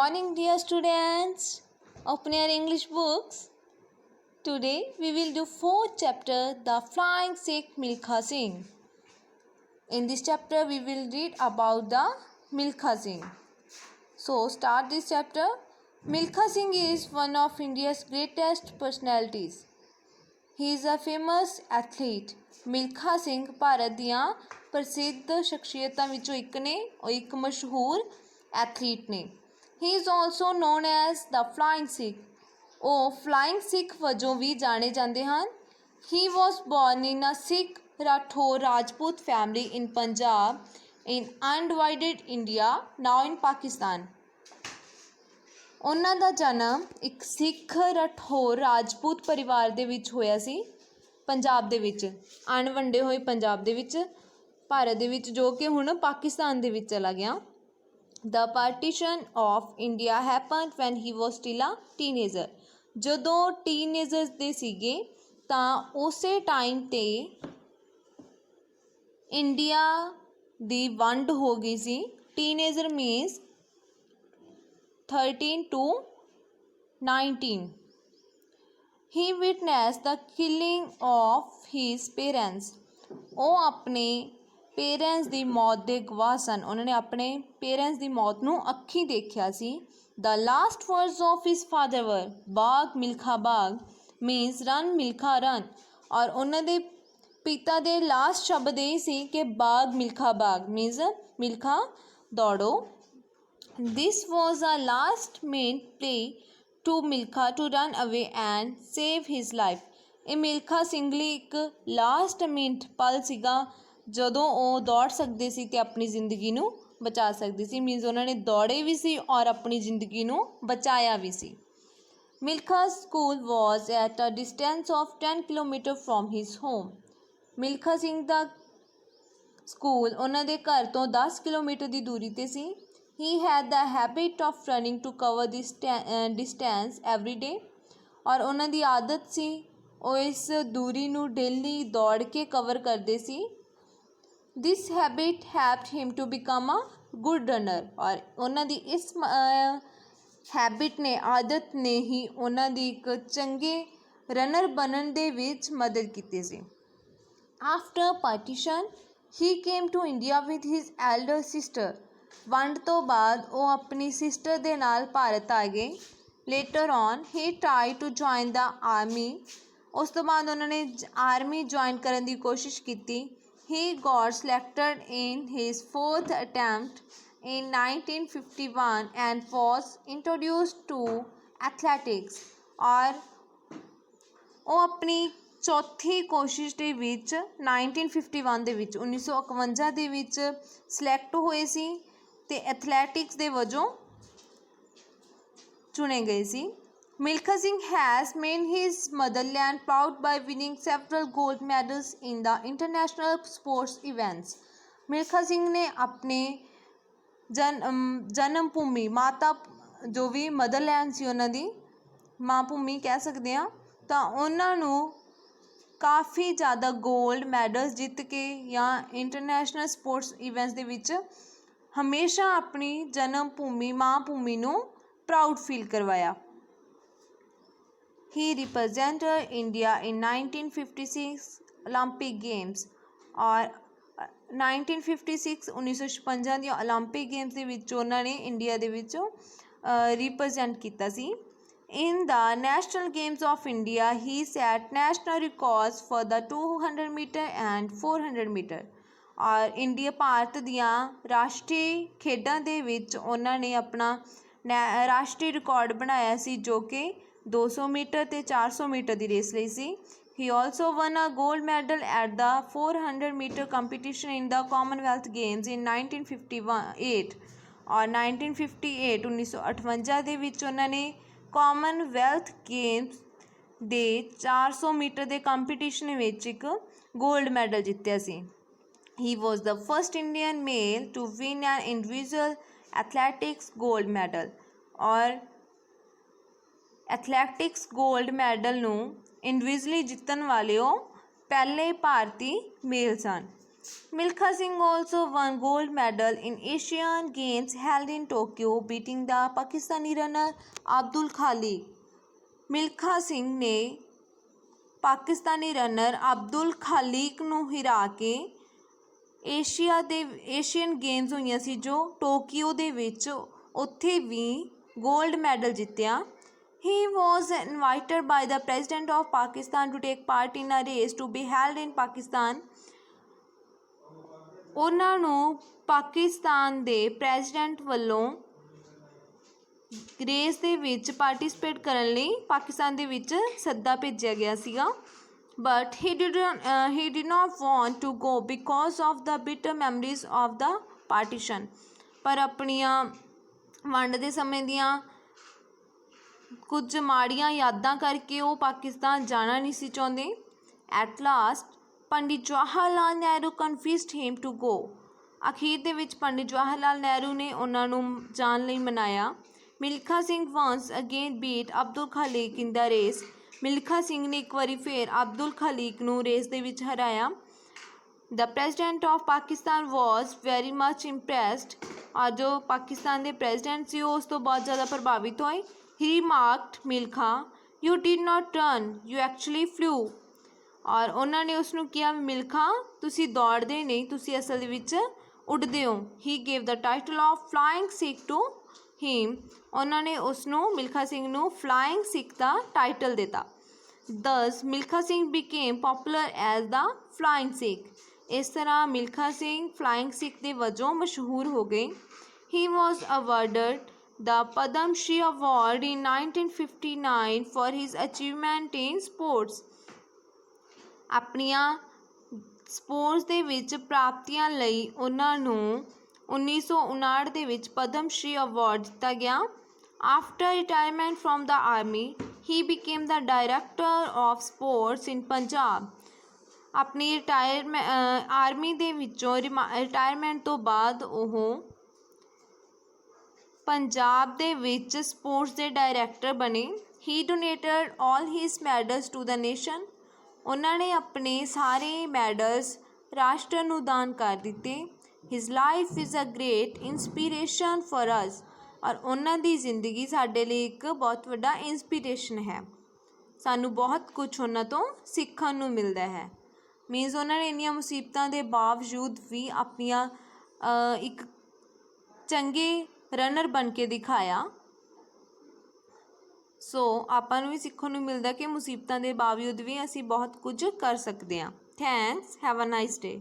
morning, dear students. Open your English books. Today we will do fourth chapter, The Flying Sikh Milkha Singh. In this chapter we will read about the Milkha Singh. So start this chapter. Milkha Singh is one of India's greatest personalities. He is a famous athlete. Milkha Singh Bharat ਦੀਆਂ ਪ੍ਰਸਿੱਧ ਸ਼ਖਸੀਅਤਾਂ ਵਿੱਚੋਂ ਇੱਕ ਨੇ ਉਹ ਇੱਕ ਮਸ਼ਹੂਰ athlete ਨੇ। He is also known as the flying Sikh. ਉਹ ਫਲਾਇੰਗ ਸਿੱਖ ਵਜੋਂ ਵੀ ਜਾਣੇ ਜਾਂਦੇ ਹਨ। He was born in a Sikh Rathore Rajput family in Punjab in undivided India now in Pakistan. ਉਹਨਾਂ ਦਾ ਜਨਮ ਇੱਕ ਸਿੱਖ ਰਾਠੌਰ ਰਾਜਪੂਤ ਪਰਿਵਾਰ ਦੇ ਵਿੱਚ ਹੋਇਆ ਸੀ ਪੰਜਾਬ ਦੇ ਵਿੱਚ, ਅਣਵੰਡੇ ਹੋਏ ਪੰਜਾਬ ਦੇ ਵਿੱਚ, ਭਾਰਤ ਦੇ ਵਿੱਚ, ਜੋ ਕਿ ਹੁਣ ਪਾਕਿਸਤਾਨ ਦੇ ਵਿੱਚ ਚਲਾ ਗਿਆ। The partition of India happen when he was still a teenager. ਜਦੋਂ ਟੀਨੇਜਰਸ ਦੇ ਸੀਗੇ ਤਾਂ ਉਸੇ ਟਾਈਮ 'ਤੇ ਇੰਡੀਆ ਦੀ ਵੰਡ ਹੋ ਗਈ ਸੀ। Teenager means 13 to 19. He witnessed the killing of his parents. ਉਹ ਆਪਣੇ ਪੇਰੈਂਟਸ ਦੀ ਮੌਤ ਦੇ ਗਵਾਹ ਸਨ। ਉਹਨਾਂ ਨੇ ਆਪਣੇ ਪੇਰੈਂਟਸ ਦੀ ਮੌਤ ਨੂੰ ਅੱਖੀਂ ਦੇਖਿਆ ਸੀ। The last words of his father were Bagh Milkha Bagh means run Milkha run। ਔਰ ਉਹਨਾਂ ਦੇ ਪਿਤਾ ਦੇ ਲਾਸਟ ਸ਼ਬਦ ਇਹ ਸੀ ਕਿ ਬਾਗ ਮਿਲਖਾ ਬਾਗ means Milkha ਦੌੜੋ। This was a last minute play to Milkha to run away and save his life. ਇਹ ਮਿਲਖਾ ਸਿੰਘ ਲਈ ਇੱਕ ਲਾਸਟ ਮਿੰਟ ਪਲ ਸੀਗਾ ਜਦੋਂ ਉਹ ਦੌੜ ਸਕਦੇ ਸੀ ਅਤੇ ਆਪਣੀ ਜ਼ਿੰਦਗੀ ਨੂੰ ਬਚਾ ਸਕਦੇ ਸੀ। ਮੀਨਸ ਉਹਨਾਂ ਨੇ ਦੌੜੇ ਵੀ ਸੀ ਔਰ ਆਪਣੀ ਜ਼ਿੰਦਗੀ ਨੂੰ ਬਚਾਇਆ ਵੀ ਸੀ। Milkha school was at a distance of 10 kilometer from his home. Milkha Singh ਦਾ ਸਕੂਲ ਉਹਨਾਂ ਦੇ ਘਰ ਤੋਂ 10 ਕਿਲੋਮੀਟਰ ਦੀ ਦੂਰੀ 'ਤੇ ਸੀ। He had the habit of running to cover this distance every day। ਔਰ ਉਹਨਾਂ ਦੀ ਆਦਤ ਸੀ ਉਹ ਇਸ ਦੂਰੀ ਨੂੰ ਡੇਲੀ ਦੌੜ ਕੇ ਕਵਰ ਕਰਦੇ ਸੀ। This habit helped him to become a good runner। ਔਰ ਉਹਨਾਂ ਦੀ ਇਸ ਹੈਬਿਟ ਨੇ, ਆਦਤ ਨੇ ਹੀ ਉਹਨਾਂ ਦੀ ਇੱਕ ਚੰਗੇ ਰਨਰ ਬਣਨ ਦੇ ਵਿੱਚ ਮਦਦ ਕੀਤੀ ਸੀ। After partition, he came to India with his elder sister। ਵੰਡ ਤੋਂ ਬਾਅਦ ਉਹ ਆਪਣੀ ਸਿਸਟਰ ਦੇ ਨਾਲ ਭਾਰਤ ਆ ਗਏ। Later on he try to join the army. ਉਸ ਤੋਂ ਬਾਅਦ ਉਹਨਾਂ ਨੇ ਆਰਮੀ ਜੁਆਇਨ ਕਰਨ ਦੀ ਕੋਸ਼ਿਸ਼ ਕੀਤੀ। He got selected in his 4th attempt in 1951 and was introduced to athletics. ਔਰ ਉਹ ਆਪਣੀ ਚੌਥੀ ਕੋਸ਼ਿਸ਼ ਦੇ ਵਿੱਚ 1951 ਦੇ ਵਿੱਚ 1951 ਦੇ ਵਿੱਚ ਸਿਲੈਕਟ ਹੋਏ ਸੀ ਅਤੇ ਐਥਲੈਟਿਕਸ ਦੇ ਵਜੋਂ ਚੁਣੇ ਗਏ ਸੀ। Milkha Singh has made his motherland proud by winning several gold medals in the international sports events. Milkha Singh ਨੇ ਆਪਣੇ ਜਨਮ ਭੂਮੀ, ਮਾਤਾ ਜੋ ਵੀ ਮਦਰਲੈਂਡ ਸੀ ਉਹਨਾਂ ਦੀ ਮਾਂ ਭੂਮੀ ਕਹਿ ਸਕਦੇ ਹਾਂ, ਤਾਂ ਉਹਨਾਂ ਨੂੰ ਕਾਫੀ ਜ਼ਿਆਦਾ ਗੋਲਡ ਮੈਡਲਸ ਜਿੱਤ ਕੇ ਜਾਂ ਇੰਟਰਨੈਸ਼ਨਲ ਸਪੋਰਟਸ ਇਵੈਂਟਸ ਦੇ ਵਿੱਚ ਹਮੇਸ਼ਾ ਆਪਣੀ ਜਨਮ ਭੂਮੀ, ਮਾਂ ਭੂਮੀ ਨੂੰ ਪ੍ਰਾਊਡ ਫੀਲ ਕਰਵਾਇਆ। ਹੀ ਰਿਪਰਜੈਂਟਡ ਇੰਡੀਆ ਇਨ 1956 ਓਲੰਪਿਕ ਗੇਮਸ। ਔਰ 1956 ਦੀਆਂ ਓਲੰਪਿਕ ਗੇਮਸ ਦੇ ਵਿੱਚ ਉਹਨਾਂ ਨੇ ਇੰਡੀਆ ਦੇ ਵਿੱਚੋਂ ਰਿਪਰਜੈਂਟ ਕੀਤਾ ਸੀ। In the National Games of India, he set national records for the 200 meter and 400 meter। ਔਰ ਇੰਡੀਆ ਭਾਰਤ ਦੀਆਂ ਰਾਸ਼ਟਰੀ ਖੇਡਾਂ ਦੇ ਵਿੱਚ ਉਹਨਾਂ ਨੇ ਆਪਣਾ ਰਾਸ਼ਟਰੀ ਰਿਕਾਰਡ ਬਣਾਇਆ ਸੀ ਜੋ ਕਿ 200 ਮੀਟਰ ਅਤੇ 400 ਮੀਟਰ ਦੀ ਰੇਸ ਲਈ ਸੀ। He also won a gold medal at the 400 meter competition in the Commonwealth Games in 1958। ਔਰ 1958 ਦੇ ਵਿੱਚ ਉਹਨਾਂ ਨੇ ਕਾਮਨਵੈਲਥ ਗੇਮਸ ਦੇ 400 ਮੀਟਰ ਦੇ ਕੰਪੀਟੀਸ਼ਨ ਵਿੱਚ ਇੱਕ ਗੋਲਡ ਮੈਡਲ ਜਿੱਤਿਆ ਸੀ। He was the first Indian male to win an individual athletics gold medal। ਔਰ ਐਥਲੈਟਿਕਸ ਗੋਲਡ ਮੈਡਲ ਨੂੰ ਇੰਡੀਵਿਜੂਅਲੀ ਜਿੱਤਣ ਵਾਲੇ ਉਹ ਪਹਿਲੇ ਭਾਰਤੀ ਮੇਲ ਸਨ। Milkha Singh also won gold medal in Asian Games held in Tokyo, beating the Pakistani runner Abdul Khalik. Milkha Singh ने Pakistani runner Abdul ਖਾਲਿਕ ਨੂੰ ਹਰਾ ਕੇ Asian games ਹੋਈਆਂ ਸੀ ਜੋ ਟੋਕੀਓ ਦੇ ਵਿੱਚ, ਉੱਥੇ ਵੀ ਗੋਲਡ ਮੈਡਲ ਜਿੱਤਿਆ। He was invited by the President of Pakistan to take part in a race to be held in Pakistan. ਉਹਨਾਂ ਨੂੰ ਪਾਕਿਸਤਾਨ ਦੇ ਪ੍ਰੈਜ਼ੀਡੈਂਟ ਵੱਲੋਂ ਰੇਸ ਦੇ ਵਿੱਚ ਪਾਰਟੀਸਪੇਟ ਕਰਨ ਲਈ ਪਾਕਿਸਤਾਨ ਦੇ ਵਿੱਚ ਸੱਦਾ ਭੇਜਿਆ ਗਿਆ ਸੀਗਾ। But he did not want to go because of the bitter memories of the partition. ਪਰ ਆਪਣੀਆਂ ਵੰਡ ਦੇ ਸਮੇਂ ਦੀਆਂ ਕੁਝ ਮਾੜੀਆਂ ਯਾਦਾਂ ਕਰਕੇ ਉਹ ਪਾਕਿਸਤਾਨ ਜਾਣਾ ਨਹੀਂ ਸੀ ਚਾਹੁੰਦੇ। At last Pandit Jawahar Lal Nehru convinced him to go. ਅਖੀਰ ਦੇ ਵਿੱਚ ਪੰਡਿਤ ਜਵਾਹਰ ਲਾਲ ਨਹਿਰੂ ਨੇ ਉਹਨਾਂ ਨੂੰ ਜਾਣ ਲਈ ਮਨਾਇਆ। ਮਿਲਖਾ ਸਿੰਘ ਵੰਸ ਅਗੇਨ ਬੀਟ ਅਬਦੁਲ ਖਾਲਿਕ ਇਨ ਦਾ ਰੇਸ। ਮਿਲਖਾ ਸਿੰਘ ਨੇ ਇੱਕ ਵਾਰੀ ਫਿਰ ਅਬਦੁਲ ਖਾਲਿਕ ਨੂੰ ਰੇਸ ਦੇ ਵਿੱਚ ਹਰਾਇਆ। The president of Pakistan was very much impressed. ਔਰ ਜੋ ਪਾਕਿਸਤਾਨ ਦੇ ਪ੍ਰੈਜ਼ੀਡੈਂਟ ਸੀ ਉਹ ਉਸ ਤੋਂ ਬਹੁਤ ਜ਼ਿਆਦਾ ਪ੍ਰਭਾਵਿਤ ਹੋਏ। He remarked Milkha you did not run, you actually flew. ਔਰ ਉਹਨਾਂ ਨੇ ਉਸ ਨੂੰ ਕਿਹਾ ਮਿਲਖਾ ਤੁਸੀਂ ਦੌੜਦੇ ਨਹੀਂ, ਤੁਸੀਂ ਅਸਲ ਦੇ ਵਿੱਚ ਉੱਡਦੇ ਹੋ। He gave the title of flying Sikh to him. ਉਹਨਾਂ ਨੇ ਉਸ ਨੂੰ ਮਿਲਖਾ ਸਿੰਘ ਨੂੰ ਫਲਾਇੰਗ ਸਿੱਖ ਦਾ ਟਾਈਟਲ ਦਿੱਤਾ। Thus Milkha Singh became popular as the flying Sikh. ਇਸ ਤਰ੍ਹਾਂ ਮਿਲਖਾ ਸਿੰਘ ਫਲਾਇੰਗ ਸਿੱਖ ਦੇ ਵਜੋਂ ਮਸ਼ਹੂਰ ਹੋ ਗਏ। ਹੀ ਵਾਜ਼ awarded the Padam Shri Award in 1959 for his achievement in sports. ਆਪਣੀਆਂ ਸਪੋਰਟਸ ਦੇ ਵਿੱਚ ਪ੍ਰਾਪਤੀਆਂ ਲਈ ਉਹਨਾਂ ਨੂੰ 1959 ਦੇ ਵਿੱਚ ਪਦਮ ਸ਼੍ਰੀ ਅਵਾਰਡ ਦਿੱਤਾ ਗਿਆ। After retirement from the army he became the director of sports in Punjab. ਆਪਣੀ ਆਰਮੀ ਦੇ ਵਿੱਚੋਂ ਰਿਟਾਇਰਮੈਂਟ ਤੋਂ ਬਾਅਦ ਉਹ ਪੰਜਾਬ ਦੇ ਵਿੱਚ ਸਪੋਰਟਸ ਦੇ ਡਾਇਰੈਕਟਰ ਬਣੇ। He donated all his medals to the nation. ਉਹਨਾਂ ਨੇ ਆਪਣੇ ਸਾਰੇ ਮੈਡਲਸ ਰਾਸ਼ਟਰ ਨੂੰ ਦਾਨ ਕਰ ਦਿੱਤੇ। His life is a great inspiration for us. ਔਰ ਉਹਨਾਂ ਦੀ ਜ਼ਿੰਦਗੀ ਸਾਡੇ ਲਈ ਇੱਕ ਬਹੁਤ ਵੱਡਾ ਇੰਸਪੀਰੇਸ਼ਨ ਹੈ। ਸਾਨੂੰ ਬਹੁਤ ਕੁਝ ਉਹਨਾਂ ਤੋਂ ਸਿੱਖਣ ਨੂੰ ਮਿਲਦਾ ਹੈ। ਮੀਨਸ ਉਹਨਾਂ ਨੇ ਇੰਨੀਆਂ ਮੁਸੀਬਤਾਂ ਦੇ ਬਾਵਜੂਦ ਵੀ ਆਪਣੀਆਂ ਇੱਕ ਚੰਗੇ ਰਨਰ ਬਣ ਕੇ ਦਿਖਾਇਆ। ਸੋ ਆਪਾਂ ਨੂੰ ਵੀ ਸਿੱਖਣ ਨੂੰ ਮਿਲਦਾ ਕਿ ਮੁਸੀਬਤਾਂ ਦੇ ਬਾਵਜੂਦ ਵੀ ਅਸੀਂ ਬਹੁਤ ਕੁਝ ਕਰ ਸਕਦੇ ਹਾਂ। Thanks, have a nice day.